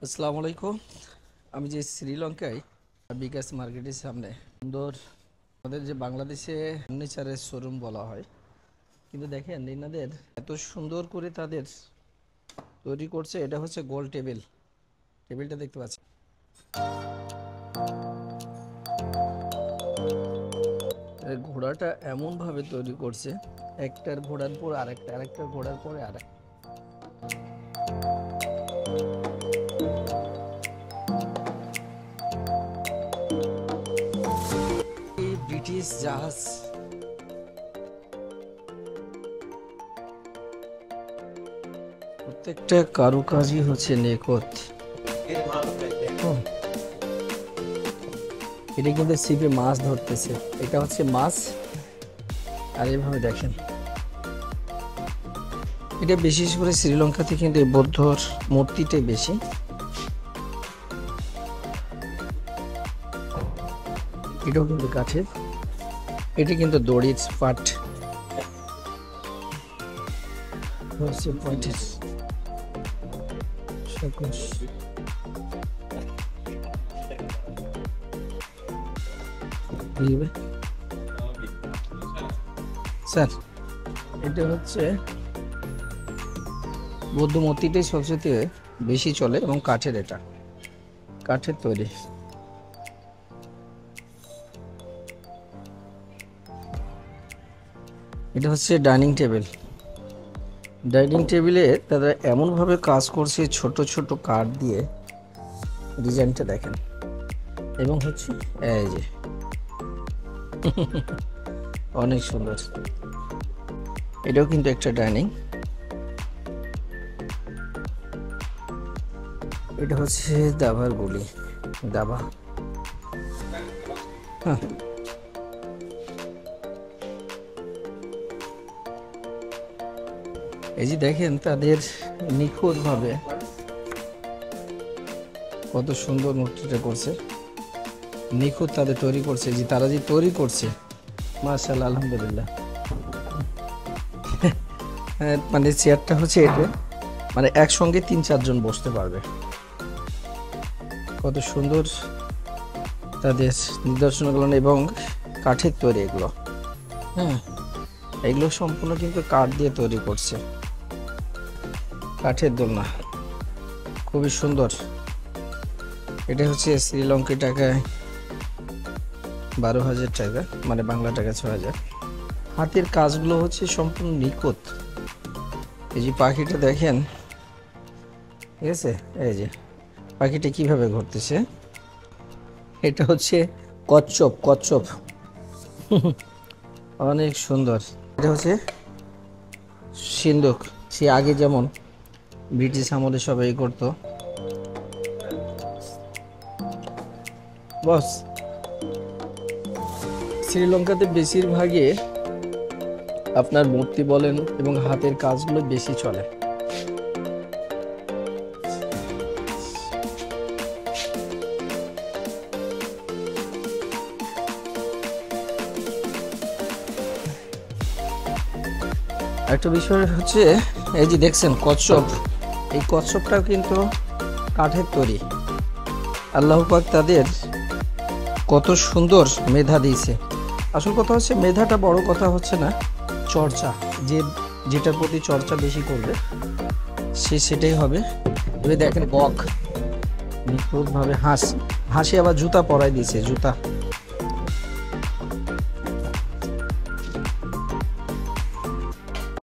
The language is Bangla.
আসসালামু আলাইকুম। আমি যে শ্রীলঙ্কায় বিকাশ মার্কেটের সামনে সুন্দর আমাদের যে বাংলাদেশে ফার্নিচারের শোরুম বলা হয়, কিন্তু দেখেন এনাদের এত সুন্দর করে তাদের তৈরি করছে। এটা হচ্ছে গোল টেবিলটা দেখতে পাচ্ছি। ঘোড়াটা এমন ভাবে তৈরি করছে, একটার ঘোড়ার পর আরেকটা, আরেকটার ঘোড়ার পরে আরেকটা। ব্রিটিশ জাহাজ, প্রত্যেকটা কারুকাজই হচ্ছে নিখুঁত। এটা কিন্তু ছিপে মাছ ধরতেছে, এটা হচ্ছে মাছ। আর এইভাবে দেখেন, এটা বিশেষ করে শ্রীলঙ্কাতে কিন্তু বৌদ্ধর মূর্তিটাই বেশি। এটাও কিন্তু কাঠের, এটা কিন্তু দড়ির পাট হচ্ছে পয়েন্টের সাকোশ। স্যার, এটা হচ্ছে বৌদ্ধ মূর্তিটাই সবচেয়ে বেশি চলে এবং কাঠের, এটা কাঠের তৈরি। এটা হচ্ছে ডাইনিং টেবিলে তারা এমনভাবে কাজ করছে, ছোট ছোট কাঠ দিয়ে ডিজাইনটা দেখেন। এবং হচ্ছে এই যে অনেক সুন্দর। এটাও কিন্তু একটা ডাইনিং। এটা হচ্ছে দাবার গুলি, দাবা। হ্যাঁ, এই যে দেখেন তাদের নিখুঁত ভাবে কত সুন্দর মূর্তিটা করছে, নিখুঁত তাদের তৈরি করছে। যে তারা যে তৈরি করছে, মাশাআল্লাহ, আলহামদুলিল্লাহ। মানে চেয়ারটা হচ্ছে এটা, মানে একসঙ্গে 3-4 জন বসতে পারবে। কত সুন্দর তাদের নিদর্শনগুলো, এবং কাঠের তৈরি এগুলো। হ্যাঁ, এগুলো সম্পূর্ণ কিন্তু কাঠ দিয়ে তৈরি করছে, কাঠের দোলনা, খুবই সুন্দর। এটা হচ্ছে শ্রীলঙ্কার টাকায় 12,000 টাকা, মানে বাংলা টাকা 6,000। হাতের কাজগুলো হচ্ছে সম্পূর্ণ নিখুঁত। এই যে পাখিটা দেখেন, ঠিক আছে, এই যে পাখিটা কিভাবে ঘুরতেছে। এটা হচ্ছে কচ্ছপ অনেক সুন্দর। এটা হচ্ছে সিন্দুক, সে আগে যেমন ব্রিটিশ আমলে সবাই করতো। বস, শ্রীলঙ্কাতে বেশিরভাগই আপনার মূর্তি বলেন এবং হাতের কাজগুলো বেশি চলে। একটা বিষয় হচ্ছে, এই যে দেখছেন কচ্ছপ, এই কচ্ছপটাও কিন্তু কাঠের তৈরি। আল্লাহ পাক তাদের কত সুন্দর মেধা দিয়েছে। আসল কথা হচ্ছে মেধাটা বড় কথা হচ্ছে না, চর্চা। যেটার প্রতি চর্চা বেশি করবে সেটাই হবে। এবার দেখেন বক, নিখুঁতভাবে হাঁসে আবার জুতা পরাই দিয়েছে, জুতা।